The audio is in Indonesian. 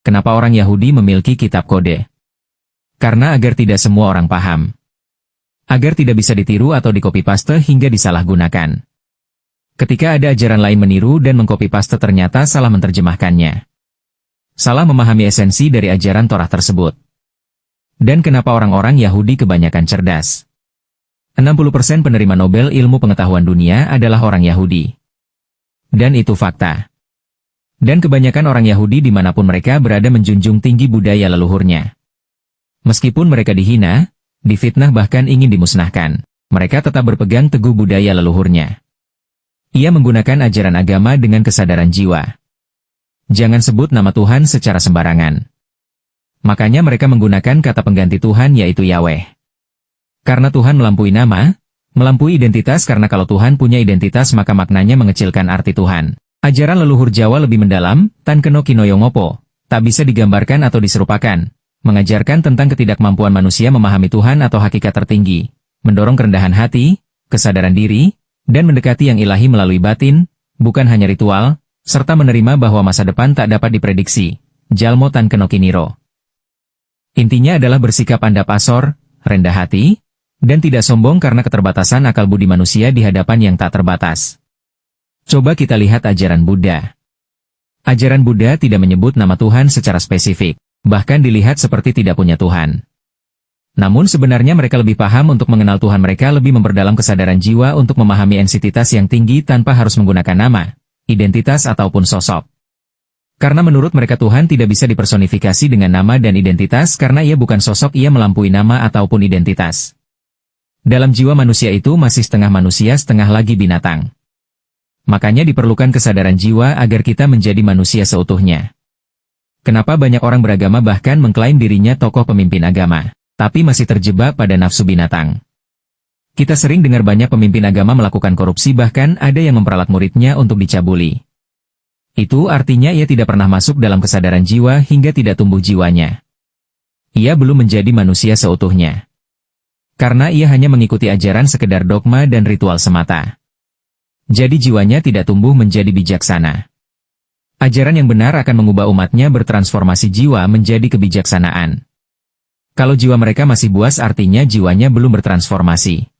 Kenapa orang Yahudi memiliki kitab kode? Karena agar tidak semua orang paham. Agar tidak bisa ditiru atau dikopi-paste hingga disalahgunakan. Ketika ada ajaran lain meniru dan mengkopi-paste ternyata salah menerjemahkannya. Salah memahami esensi dari ajaran Torah tersebut. Dan kenapa orang-orang Yahudi kebanyakan cerdas? 60% penerima Nobel Ilmu Pengetahuan Dunia adalah orang Yahudi. Dan itu fakta. Dan kebanyakan orang Yahudi dimanapun mereka berada menjunjung tinggi budaya leluhurnya. Meskipun mereka dihina, difitnah bahkan ingin dimusnahkan, mereka tetap berpegang teguh budaya leluhurnya. Ia menggunakan ajaran agama dengan kesadaran jiwa. Jangan sebut nama Tuhan secara sembarangan. Makanya mereka menggunakan kata pengganti Tuhan yaitu Yahweh. Karena Tuhan melampaui nama, melampaui identitas karena kalau Tuhan punya identitas maka maknanya mengecilkan arti Tuhan. Ajaran leluhur Jawa lebih mendalam, tan keno kinoyongopo, tak bisa digambarkan atau diserupakan, mengajarkan tentang ketidakmampuan manusia memahami Tuhan atau hakikat tertinggi, mendorong kerendahan hati, kesadaran diri, dan mendekati yang ilahi melalui batin, bukan hanya ritual, serta menerima bahwa masa depan tak dapat diprediksi. Jalmo tan keno kiniro. Intinya adalah bersikap andap asor, rendah hati, dan tidak sombong karena keterbatasan akal budi manusia di hadapan yang tak terbatas. Coba kita lihat ajaran Buddha. Ajaran Buddha tidak menyebut nama Tuhan secara spesifik, bahkan dilihat seperti tidak punya Tuhan. Namun sebenarnya mereka lebih paham untuk mengenal Tuhan, mereka lebih memperdalam kesadaran jiwa untuk memahami entitas yang tinggi tanpa harus menggunakan nama, identitas ataupun sosok. Karena menurut mereka Tuhan tidak bisa dipersonifikasi dengan nama dan identitas karena ia bukan sosok, ia melampaui nama ataupun identitas. Dalam jiwa manusia itu masih setengah manusia setengah lagi binatang. Makanya diperlukan kesadaran jiwa agar kita menjadi manusia seutuhnya. Kenapa banyak orang beragama bahkan mengklaim dirinya tokoh pemimpin agama, tapi masih terjebak pada nafsu binatang? Kita sering dengar banyak pemimpin agama melakukan korupsi, bahkan ada yang memperalat muridnya untuk dicabuli. Itu artinya ia tidak pernah masuk dalam kesadaran jiwa hingga tidak tumbuh jiwanya. Ia belum menjadi manusia seutuhnya. Karena ia hanya mengikuti ajaran sekedar dogma dan ritual semata. Jadi jiwanya tidak tumbuh menjadi bijaksana. Ajaran yang benar akan mengubah umatnya bertransformasi jiwa menjadi kebijaksanaan. Kalau jiwa mereka masih buas artinya jiwanya belum bertransformasi.